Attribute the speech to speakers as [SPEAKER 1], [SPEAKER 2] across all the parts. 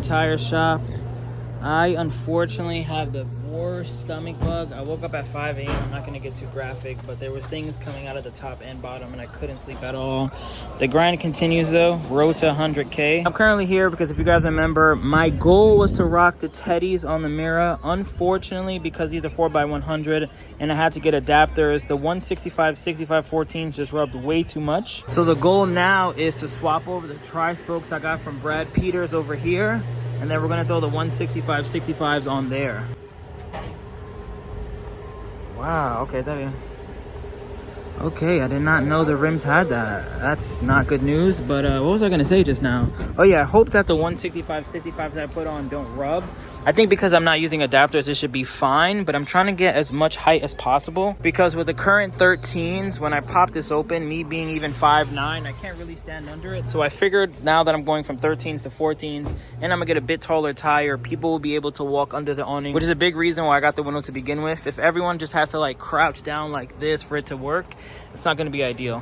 [SPEAKER 1] tire shop. I unfortunately have the worst stomach bug. I woke up at 5 a.m. I'm not gonna get too graphic, but there was things coming out of the top and bottom and I couldn't sleep at all. The grind continues though, road to 100K. I'm currently here because if you guys remember, my goal was to rock the Teddies on the Mira. Unfortunately, because these are 4x100 and I had to get adapters, the 165/65/14 just rubbed way too much. So the goal now is to swap over the tri-spokes I got from Brad Peters over here. And then we're gonna throw the 165/65s on there. Wow, okay, thank you. Okay, I did not know the rims had that. That's not good news, but what was I gonna say just now? Oh yeah, I hope that the 165/65s that I put on don't rub. I think because I'm not using adapters, it should be fine, but I'm trying to get as much height as possible because with the current 13s, when I pop this open, me being even 5'9", I can't really stand under it. So I figured now that I'm going from 13s to 14s and I'm gonna get a bit taller tire, people will be able to walk under the awning, which is a big reason why I got the window to begin with. If everyone just has to like crouch down like this for it to work, it's not gonna be ideal.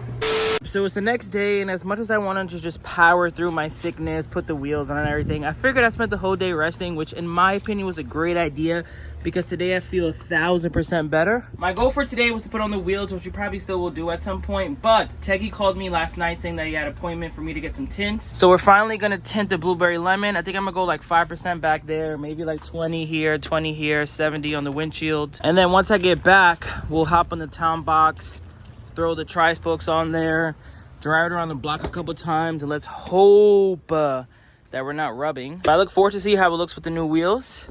[SPEAKER 1] So it's the next day, and as much as I wanted to just power through my sickness, put the wheels on and everything, I figured I spent the whole day resting, which in my opinion was a great idea because today I feel 1000% better. My goal for today was to put on the wheels, which we probably still will do at some point, but Teggy called me last night saying that he had an appointment for me to get some tints. So we're finally gonna tint the blueberry lemon. I think I'm gonna go like 5% back there, maybe like 20 here, 20 here, 70 on the windshield. And then once I get back, we'll hop on the town box, throw the tri-spokes on there, drive it around the block a couple times, and let's hope that we're not rubbing. But I look forward to see how it looks with the new wheels.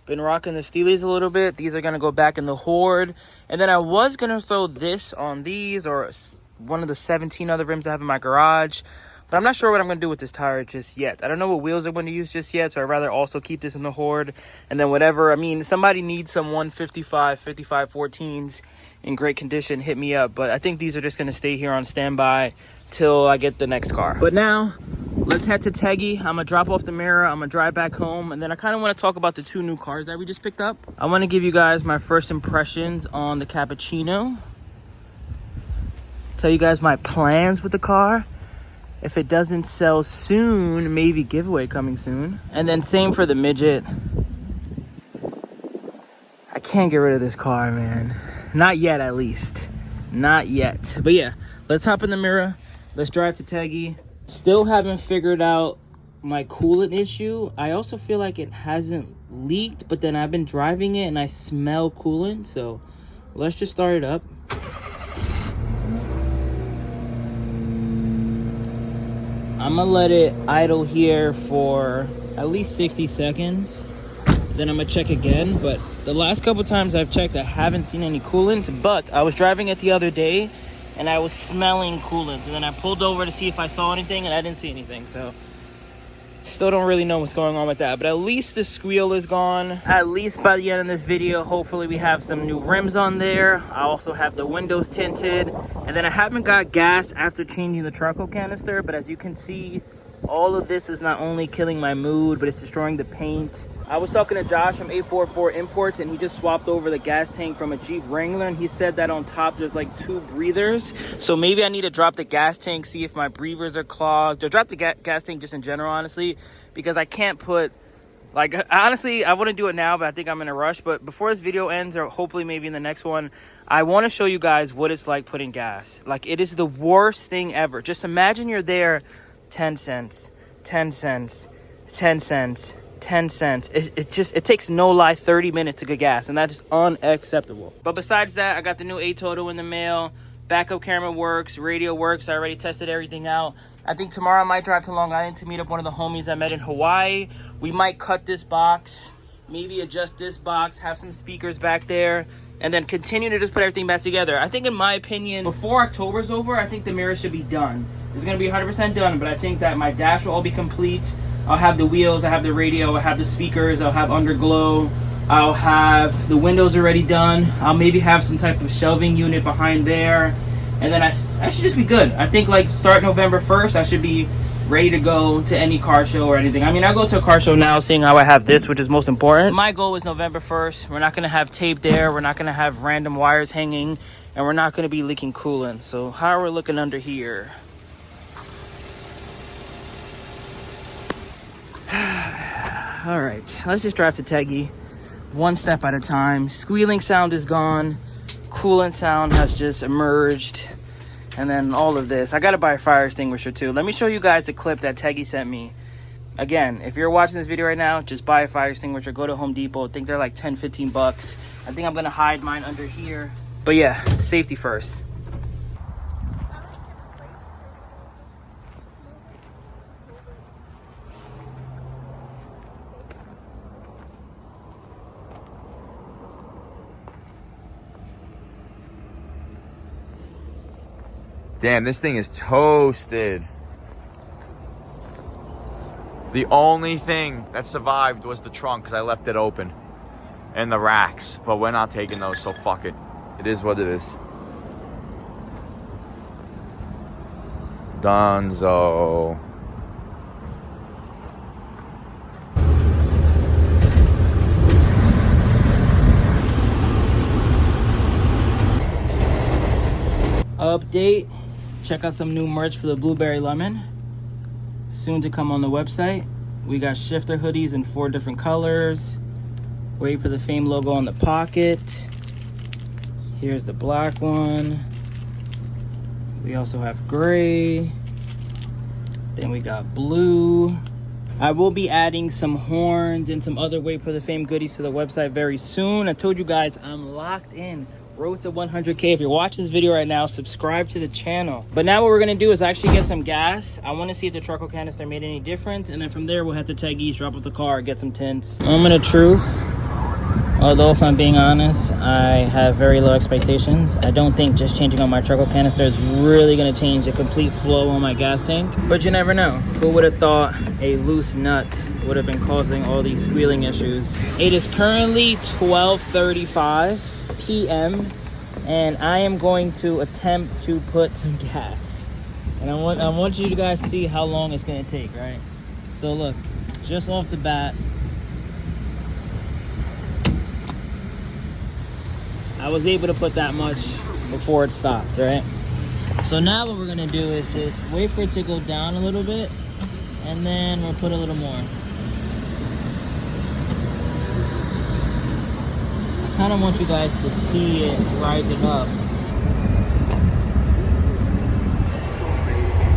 [SPEAKER 1] Been rocking the Steelies a little bit. These are gonna go back in the Horde. And then I was gonna throw this on these or one of the 17 other rims I have in my garage. But I'm not sure what I'm gonna do with this tire just yet. I don't know what wheels I'm gonna use just yet, so I'd rather also keep this in the Horde. And then whatever, I mean, somebody needs some 155/55/14s in great condition, hit me up. But I think these are just gonna stay here on standby till I get the next car. But now, let's head to Teggy. I'm gonna drop off the Mira, I'm gonna drive back home, and then I kind of want to talk about the 2 new cars that we just picked up. I want to give you guys my first impressions on the Cappuccino. Tell you guys my plans with the car. If it doesn't sell soon, maybe giveaway coming soon. And then same for the Midget. I can't get rid of this car, man. Not yet, at least. Not yet. But yeah, let's hop in the Mira. Let's drive to Teggy. Still haven't figured out my coolant issue. I also feel like it hasn't leaked, but then I've been driving it and I smell coolant. So let's just start it up. I'm gonna let it idle here for at least 60 seconds. Then I'm gonna check again. But the last couple times I've checked, I haven't seen any coolant. But I was driving it the other day and I was smelling coolant. And then I pulled over to see if I saw anything and I didn't see anything. So still don't really know what's going on with that. But at least the squeal is gone. At least by the end of this video, hopefully we have some new rims on there. I also have the windows tinted. And then I haven't got gas after changing the charcoal canister. But as you can see, all of this is not only killing my mood, but it's destroying the paint. I was talking to Josh from 844 Imports, and he just swapped over the gas tank from a Jeep Wrangler, and he said that on top there's like 2 breathers. So maybe I need to drop the gas tank, see if my breathers are clogged, or drop the gas tank just in general, honestly, because I can't put, like, honestly, I wouldn't do it now, but I think I'm in a rush. But before this video ends, or hopefully maybe in the next one, I want to show you guys what it's like putting gas. Like, it is the worst thing ever. Just imagine you're there, 10 cents, 10 cents, 10 cents, 10 cents. It takes no lie 30 minutes to get gas, and that's just unacceptable. But besides that, I got the new A-Toto in the mail. Backup camera works, radio works. I already tested everything out. I think tomorrow I might drive to Long Island to meet up one of the homies I met in Hawaii. We might cut this box, maybe adjust this box, have some speakers back there, and then continue to just put everything back together. I think, in my opinion, before October's over, I think the Mira should be done. It's gonna be 100% done, but I think that my dash will all be complete. I'll have the wheels, I have the radio, I have the speakers, I'll have underglow, I'll have the windows already done. I'll maybe have some type of shelving unit behind there. And then I should just be good. I think like start November 1st, I should be ready to go to any car show or anything. I mean, I go to a car show now seeing how I have this, which is most important. My goal is November 1st. We're not gonna have tape there. We're not gonna have random wires hanging, and we're not gonna be leaking coolant. So how are we looking under here? All right, let's just drive to Teggy, one step at a time. Squealing sound is gone. Coolant sound has just emerged. And then all of this. I gotta buy a fire extinguisher too. Let me show you guys the clip that Teggy sent me. Again, if you're watching this video right now, just buy a fire extinguisher. Go to Home Depot. I think they're like 10, 15 bucks. I think I'm gonna hide mine under here. But yeah, safety first.
[SPEAKER 2] Damn, this thing is toasted. The only thing that survived was the trunk because I left it open. And the racks. But we're not taking those, so fuck it. It is what it is. Dunzo.
[SPEAKER 1] Update. Check out some new merch for the Blueberry Lemon. Soon to come on the website. We got shifter hoodies in 4 different colors. WayBeforeTheFame logo on the pocket. Here's the black one. We also have gray. Then we got blue. I will be adding some horns and some other WayBeforeTheFame goodies to the website very soon. I told you guys I'm locked in. Road to 100K. If you're watching this video right now, subscribe to the channel. But now what we're gonna do is actually get some gas. I want to see if the charcoal canister made any difference, and then from there we'll head to Teggy's, drop off the car, get some tints. Moment of truth. Although if I'm being honest, I have very low expectations. I don't think just changing on my charcoal canister is really gonna change the complete flow on my gas tank. But you never know. Who would have thought a loose nut would have been causing all these squealing issues? It is currently 12:35 p.m. and I am going to attempt to put some gas, and I want you guys to see how long it's going to take, right? So look, just off the bat, I was able to put that much before it stopped, right? So now what we're going to do is just wait for it to go down a little bit, and then we'll put a little more. I kind of want you guys to see it rising up.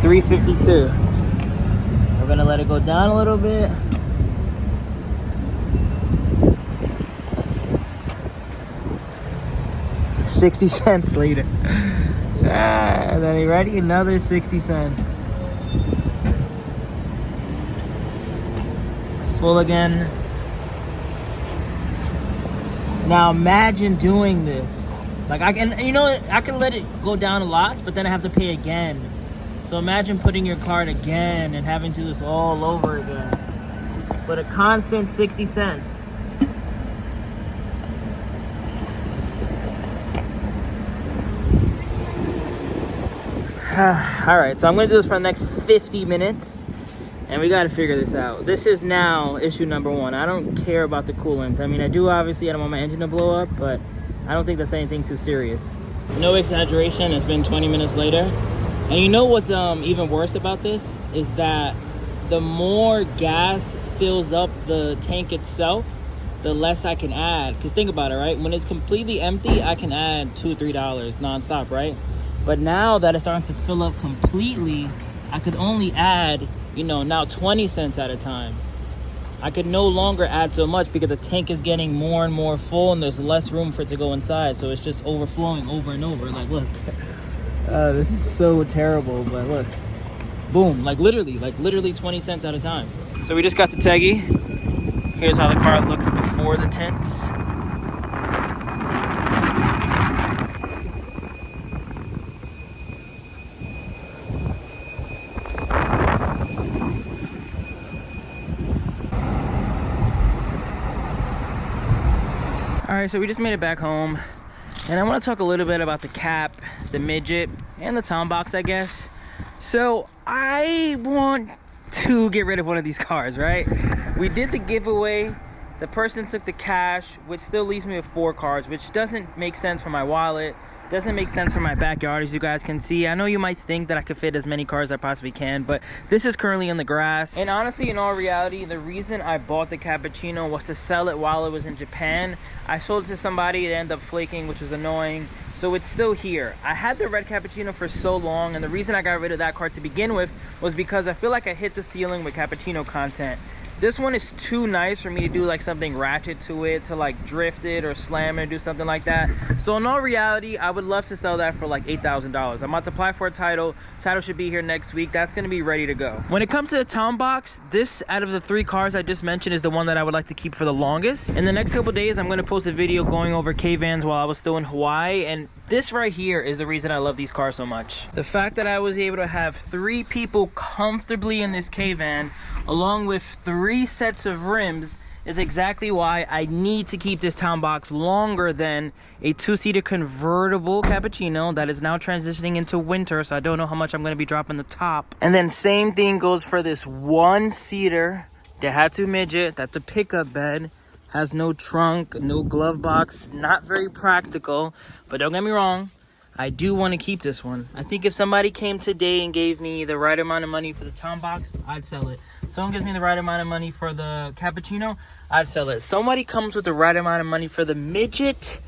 [SPEAKER 1] 352. We're gonna let it go down a little bit. $0.60 later. Yeah, then you ready? Another 60 cents. Full again. Now imagine doing this. Like I can, you know, I can let it go down a lot, but then I have to pay again. So imagine putting your card again and having to do this all over again. But a constant 60 cents. All right, so I'm gonna do this for the next 50 minutes. And we got to figure this out. This is now issue number 1. I don't care about the coolant. I mean, I do obviously. I don't want my engine to blow up, but I don't think that's anything too serious. No exaggeration. It's been 20 minutes later. And you know what's even worse about this is that the more gas fills up the tank itself, the less I can add. Because think about it, right? When it's completely empty, I can add $2 or $3 nonstop, right? But now that it's starting to fill up completely, I could only add, you know, now 20 cents at a time. I could no longer add so much because the tank is getting more and more full and there's less room for it to go inside. So it's just overflowing over and over. Like, look, this is so terrible, but look, boom, like literally 20 cents at a time. So we just got to Teggy. Here's how the car looks before the tints. All right, so we just made it back home, and I want to talk a little bit about the Cap, the Midget, and the Town Box, I guess. So I want to get rid of one of these cars, right? We did the giveaway. The person took the cash, which still leaves me with 4 cars, which doesn't make sense for my wallet. Doesn't make sense for my backyard, as you guys can see. I know you might think that I could fit as many cars as I possibly can, but this is currently in the grass. And honestly, in all reality, the reason I bought the Cappuccino was to sell it while it was in Japan. I sold it to somebody, it ended up flaking, which was annoying. So it's still here. I had the red Cappuccino for so long, and the reason I got rid of that car to begin with was because I feel like I hit the ceiling with Cappuccino content. This one is too nice for me to do like something ratchet to it, to like drift it or slam it or do something like that. So in all reality, I would love to sell that for like $8,000. I'm about to apply for a title. Title should be here next week. That's going to be ready to go. When it comes to the town box, this out of the 3 cars I just mentioned is the one that I would like to keep for the longest. In the next couple days, I'm going to post a video going over K-Vans while I was still in Hawaii, and this right here is the reason I love these cars so much. The fact that I was able to have 3 people comfortably in this K-Van along with 3 sets of rims is exactly why I need to keep this town box longer than a 2-seater convertible Cappuccino that is now transitioning into winter, so I don't know how much I'm going to be dropping the top. And then same thing goes for this 1-seater Daihatsu Midget. That's a pickup bed, has no trunk, no glove box, not very practical, but don't get me wrong, I do want to keep this one. I think if somebody came today and gave me the right amount of money for the town box, I'd sell it. Someone gives me the right amount of money for the Cappuccino, I'd sell it. Somebody comes with the right amount of money for the Midget,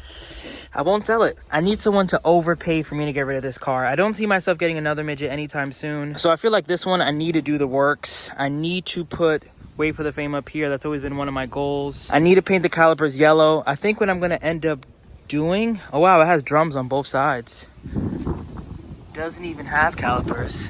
[SPEAKER 1] I won't sell it. I need someone to overpay for me to get rid of this car. I don't see myself getting another Midget anytime soon. So I feel like this one, I need to do the works. I need to put WayBeforeTheFame up here. That's always been one of my goals. I need to paint the calipers yellow. I think what I'm going to end up doing, oh wow, it has drums on both sides. Doesn't even have calipers.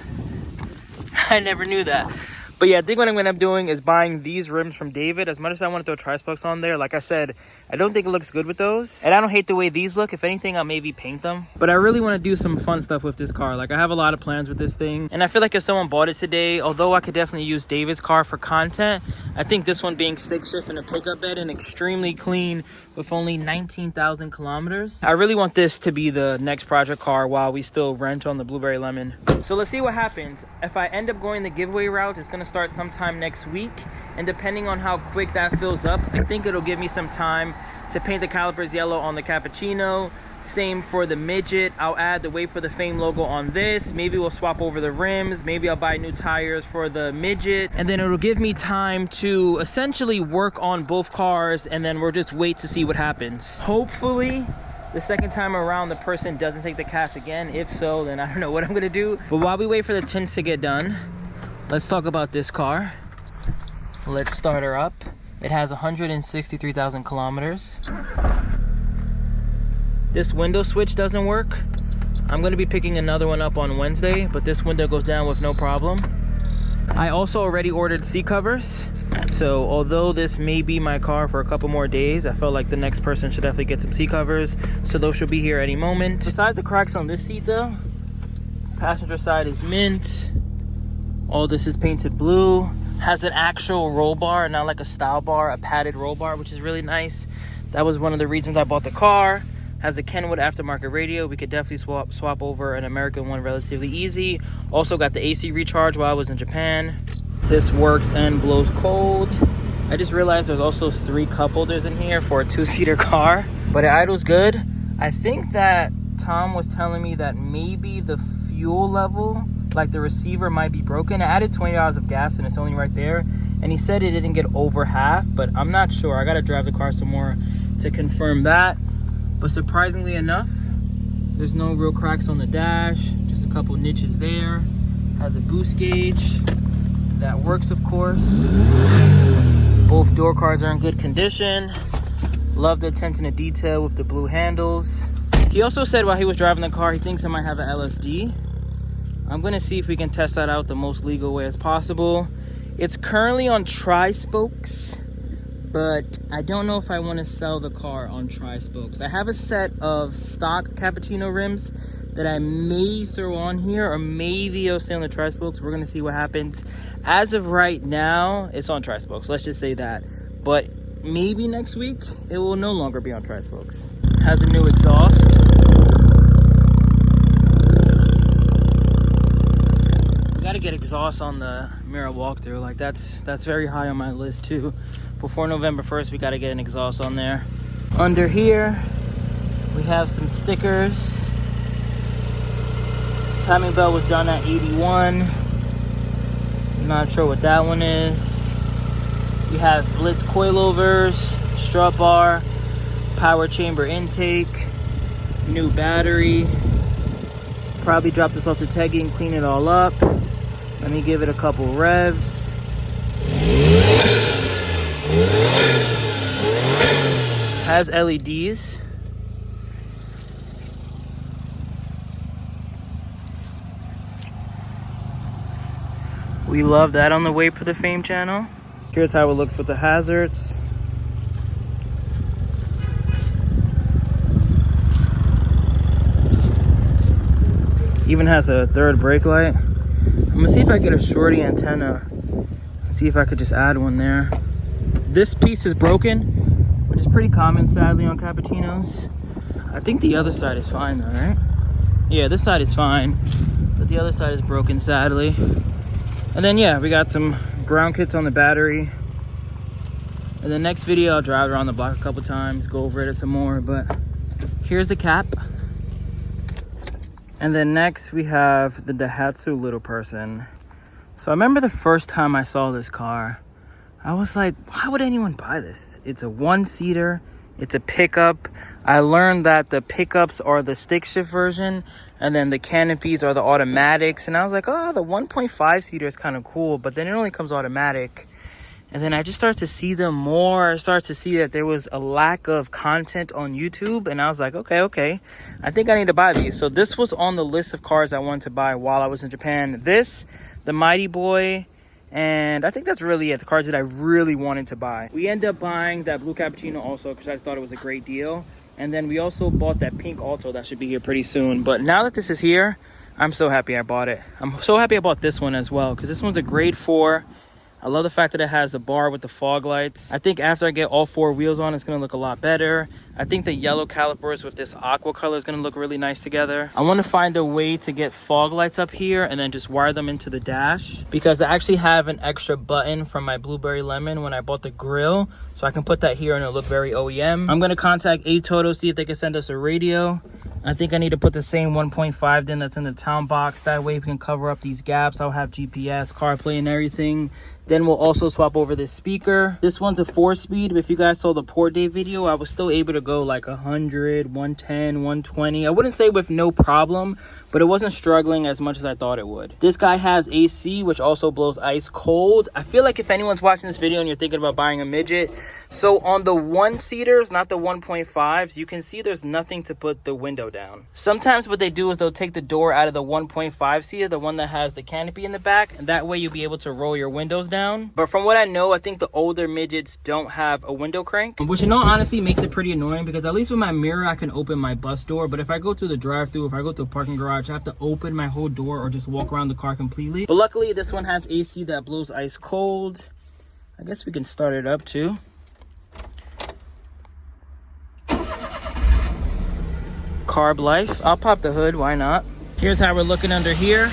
[SPEAKER 1] I never knew that. But yeah, I think what I'm going to end up doing is buying these rims from David. As much as I want to throw tri-spokes on there, like I said, I don't think it looks good with those. And I don't hate the way these look. If anything, I'll maybe paint them. But I really want to do some fun stuff with this car. Like, I have a lot of plans with this thing. And I feel like if someone bought it today, although I could definitely use David's car for content, I think this one being stick shift in a pickup bed and extremely clean with only 19,000 kilometers. I really want this to be the next project car while we still rent on the Blueberry Lemon. So let's see what happens. If I end up going the giveaway route, it's going to start sometime next week. And depending on how quick that fills up, I think it'll give me some time to paint the calipers yellow on the Cappuccino. Same for the Midget. I'll add the WayBeforeTheFame logo on this. Maybe we'll swap over the rims. Maybe I'll buy new tires for the Midget. And then it'll give me time to essentially work on both cars, and then we'll just wait to see what happens. Hopefully, the second time around, the person doesn't take the cash again. If so, then I don't know what I'm gonna do. But while we wait for the tints to get done, let's talk about this car. Let's start her up. It has 163,000 kilometers. This window switch doesn't work. I'm gonna be picking another one up on Wednesday, but this window goes down with no problem. I also already ordered seat covers. So although this may be my car for a couple more days, I felt like the next person should definitely get some seat covers. So those should be here any moment. Besides the cracks on this seat though, passenger side is mint. All this is painted blue. Has an actual roll bar, not like a style bar, a padded roll bar, which is really nice. That was one of the reasons I bought the car. Has a Kenwood aftermarket radio. We could definitely swap over an American one relatively easy. Also got the AC recharge while I was in Japan. This works and blows cold. I just realized there's also 3 cup holders in here for a 2-seater car, but it idles good. I think that Tom was telling me that maybe the fuel level, like the receiver, might be broken. I added $20 of gas and it's only right there, and he said it didn't get over half, but I'm not sure. I gotta drive the car some more to confirm that. But surprisingly enough, there's no real cracks on the dash, just a couple niches there. Has a boost gauge that works, of course. Both door cards are in good condition. Love the attention to detail with the blue handles. He also said while he was driving the car, he thinks I might have an LSD. I'm gonna see if we can test that out the most legal way as possible. It's currently on tri-spokes, but I don't know if I want to sell the car on tri-spokes. I have a set of stock Cappuccino rims that I may throw on here, or maybe I'll stay on the tri-spokes. We're gonna see what happens. As of right now, it's on tri-spokes, let's just say that. But maybe next week, it will no longer be on tri-spokes. Has a new exhaust. Gotta get exhaust on the Mira walkthrough. Like that's very high on my list too. Before November 1st, we gotta get an exhaust on there. Under here, we have some stickers. timing belt was done at 81. Not sure what that one is. We have Blitz coilovers, strut bar, power chamber intake, new battery. Probably drop this off to Teggy and clean it all up. Let me give it a couple revs. Has LEDs. We love that on the WayBeforeTheFame channel. Here's how it looks with the hazards. Even has a third brake light. I'm gonna see if I get a shorty antenna. See if I could just add one there. This piece is broken, which is pretty common sadly on Cappuccinos. I think the other side is fine though, right? Yeah, this side is fine, but the other side is broken sadly. And then yeah, we got some ground kits on the battery. In the next video, I'll drive around the block a couple times, go over it some more, but here's the cap. And then next we have the Daihatsu little person. So I remember the first time I saw this car, I was like, why would anyone buy this? It's a one-seater, it's a pickup. I learned that the pickups are the stick shift version, and then the canopies are the automatics. And I was like, oh, the 1.5 seater is kind of cool, but then it only comes automatic. And then I just started to see them more. I started to see that there was a lack of content on YouTube. And I was like, okay, I think I need to buy these. So this was on the list of cars I wanted to buy while I was in Japan. This, the Mighty Boy, and I think that's really it. The cars that I really wanted to buy. We ended up buying that blue Cappuccino also because I thought it was a great deal. And then we also bought that pink Alto that should be here pretty soon. But now that this is here, I'm so happy I bought it. I'm so happy I bought this one as well because this one's a grade 4. I love the fact that it has the bar with the fog lights. I think after I get all 4 wheels on, it's gonna look a lot better. I think the yellow calipers with this aqua color is gonna look really nice together. I wanna find a way to get fog lights up here and then just wire them into the dash, because I actually have an extra button from my Blueberry Lemon when I bought the grill. So I can put that here and it'll look very OEM. I'm gonna contact A-Toto, see if they can send us a radio. I think I need to put the same 1.5 then that's in the town box. That way we can cover up these gaps. I'll have GPS, CarPlay, and everything. Then we'll also swap over this speaker. This one's a 4-speed, but if you guys saw the port day video, I was still able to go like 100, 110, 120. I wouldn't say with no problem, but it wasn't struggling as much as I thought it would. This guy has AC, which also blows ice cold. I feel like if anyone's watching this video and you're thinking about buying a Midget, so on the 1-seaters, not the 1.5s, you can see there's nothing to put the window down. Sometimes what they do is they'll take the door out of the 1.5 seater, the one that has the canopy in the back, and that way you'll be able to roll your windows down. But from what I know, I think the older Midgets don't have a window crank, which in all honesty makes it pretty annoying because at least with my Mira, I can open my bus door. But if I go to the drive-thru, if I go to a parking garage, I have to open my whole door or just walk around the car completely. But luckily, this one has AC that blows ice cold. I guess we can start it up too. Carb life. I'll pop the hood, why not? Here's how we're looking under here.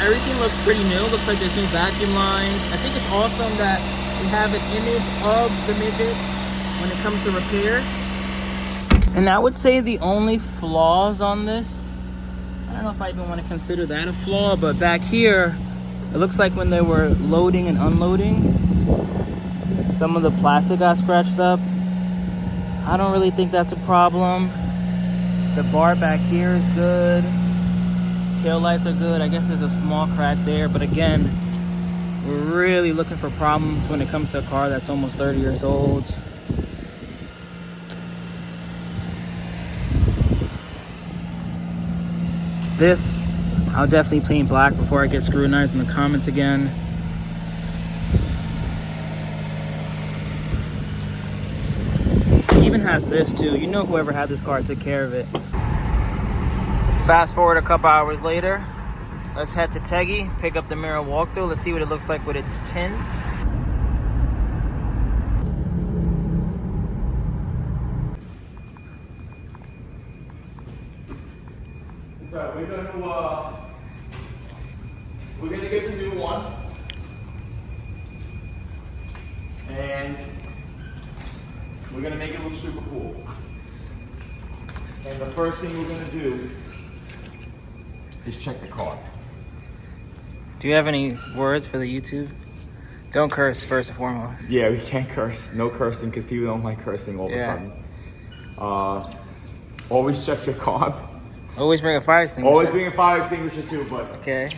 [SPEAKER 1] Everything looks pretty new. Looks like there's new vacuum lines. I think it's awesome that we have an image of the Midget when it comes to repairs. And I would say the only flaws on this, I don't know if I even want to consider that a flaw, but back here, it looks like when they were loading and unloading, some of the plastic got scratched up. I don't really think that's a problem. The bar back here is good. Tail lights are good. I guess there's a small crack there, but again, we're really looking for problems when it comes to a car that's almost 30 years old. This, I'll definitely paint black before I get scrutinized in the comments again. Even has this too. You know, whoever had this car took care of it. Fast forward a couple hours later, let's head to Teggy, pick up the Mira walkthrough. Let's see what it looks like with its tints.
[SPEAKER 2] It's alright, we're gonna get the new one. And we're gonna make it look super cool. And the first thing we're gonna do is check the car.
[SPEAKER 1] Do you have any words for the YouTube? Don't curse first and foremost.
[SPEAKER 2] Yeah, we can't curse. No cursing because people don't like cursing all of a sudden. Always check your carb.
[SPEAKER 1] Always bring a fire extinguisher.
[SPEAKER 2] Always bring a fire extinguisher too, but.
[SPEAKER 1] Okay.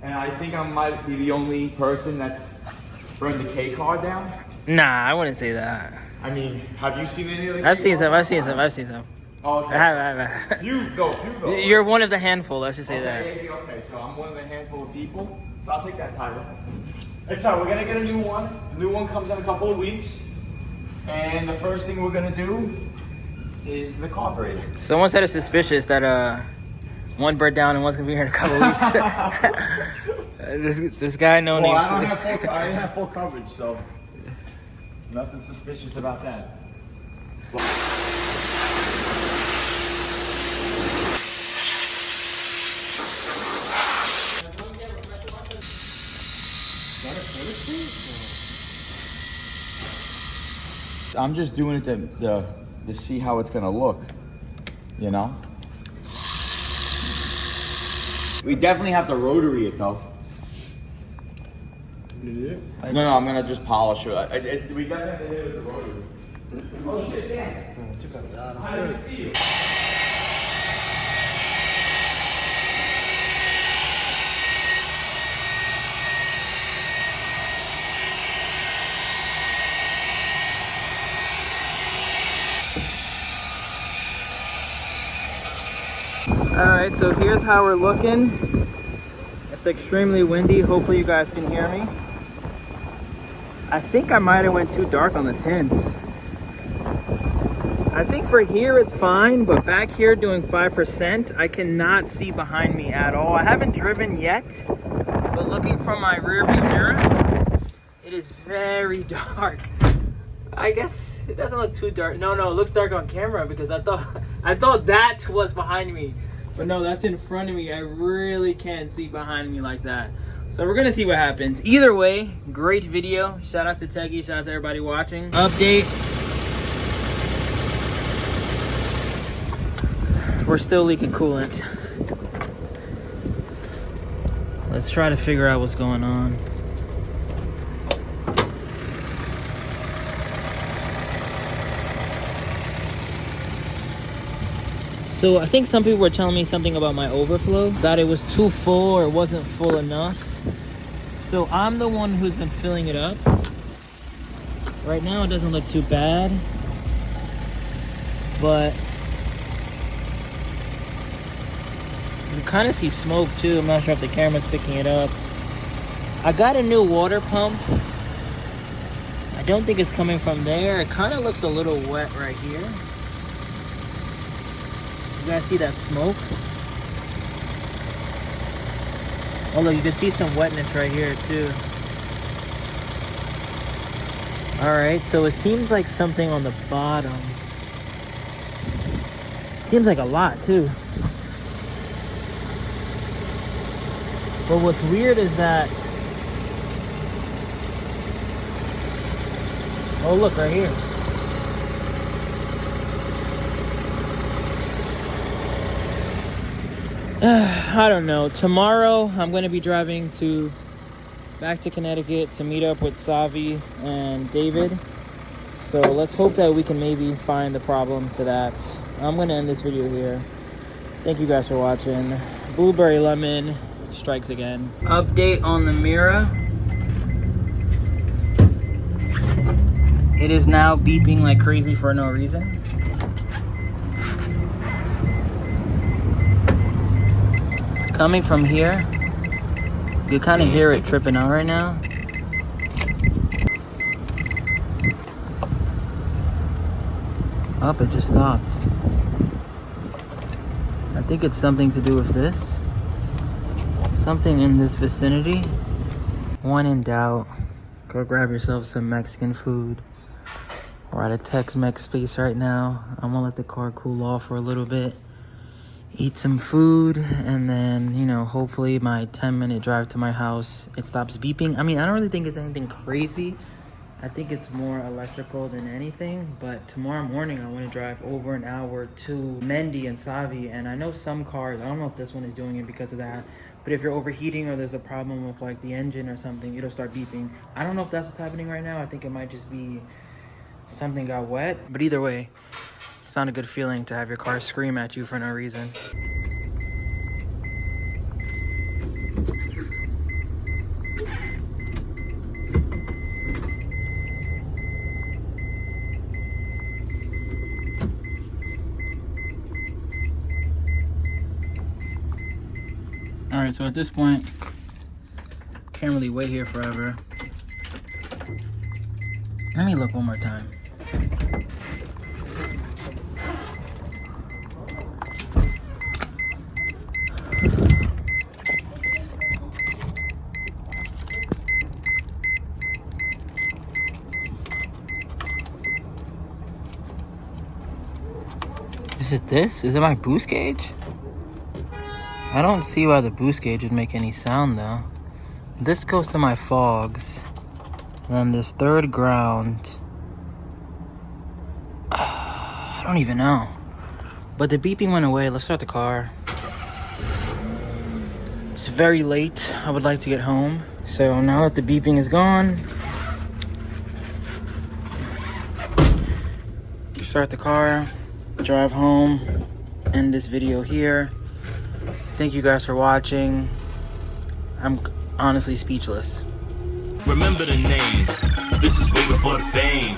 [SPEAKER 2] And I think I might be the only person that's burned the Kei car down.
[SPEAKER 1] Nah, I wouldn't say that.
[SPEAKER 2] I mean, have you seen any of the
[SPEAKER 1] I've seen some.
[SPEAKER 2] Oh, okay.
[SPEAKER 1] I have.
[SPEAKER 2] Few though.
[SPEAKER 1] You're one of the handful, let's just say that.
[SPEAKER 2] Okay, so I'm one of the handful of people. So I'll take that title. It's all right, we're gonna get a new one. The new one comes in a couple of weeks. And the first thing we're gonna do is the carburetor.
[SPEAKER 1] Someone said it's suspicious that one bird down and one's gonna be here in a couple of weeks. this guy, no name.
[SPEAKER 2] I didn't have full coverage, so nothing suspicious about that. I'm just doing it to see how it's gonna look, you know? We definitely have to rotary it though.
[SPEAKER 3] Is it?
[SPEAKER 2] No, I'm gonna just polish it. We definitely have to hit it with the rotary. Oh shit, Dan. I didn't see you.
[SPEAKER 1] Alright, so here's how we're looking. It's extremely windy. Hopefully you guys can hear me. I think I might have went too dark on the tints. I think for here it's fine, but back here doing 5%, I cannot see behind me at all. I haven't driven yet, but looking from my rear view mirror, it is very dark. I guess it doesn't look too dark. No, it looks dark on camera because I thought that was behind me. But no, that's in front of me. I really can't see behind me like that. So we're gonna see what happens. Either way, great video. Shout out to Teggy, shout out to everybody watching. Update. We're still leaking coolant. Let's try to figure out what's going on. So I think some people were telling me something about my overflow, that it was too full or it wasn't full enough. So I'm the one who's been filling it up. Right now it doesn't look too bad, but you kind of see smoke too. I'm not sure if the camera's picking it up. I got a new water pump. I don't think it's coming from there. It kind of looks a little wet right here. You guys see that smoke? Oh look, you can see some wetness right here too. Alright, so it seems like something on the bottom. Seems like a lot too. But what's weird is that... Oh look, right here. I don't know. Tomorrow I'm going to be driving back to Connecticut to meet up with Savi and David. So let's hope that we can maybe find the problem to that. I'm going to end this video here. Thank you guys for watching. Blueberry Lemon strikes again. Update on the Mira. It is now beeping like crazy for no reason. Coming from here, you kind of hear it tripping out right now. Oh, it just stopped. I think it's something to do with this. Something in this vicinity. When in doubt, go grab yourself some Mexican food. We're at a Tex-Mex space right now. I'm gonna let the car cool off for a little bit. Eat some food, and then, you know, hopefully my 10-minute drive to my house, it stops beeping. I mean, I don't really think it's anything crazy. I think it's more electrical than anything, but tomorrow morning I want to drive over an hour to Mendy and Savi, and I know some cars, I don't know if this one is doing it because of that, but if you're overheating or there's a problem with like the engine or something, it'll start beeping. I don't know if that's what's happening right now. I think it might just be something got wet, but either way, it's not a good feeling to have your car scream at you for no reason. All right, so at this point, can't really wait here forever. Let me look one more time. Is it this? Is it my boost gauge? I don't see why the boost gauge would make any sound though. This goes to my fogs. And then this third ground. I don't even know. But the beeping went away. Let's start the car. It's very late. I would like to get home. So now that the beeping is gone, start the car, drive home, end this video here. Thank you guys for watching. I'm honestly speechless.
[SPEAKER 3] Remember the name. This is way before the fame.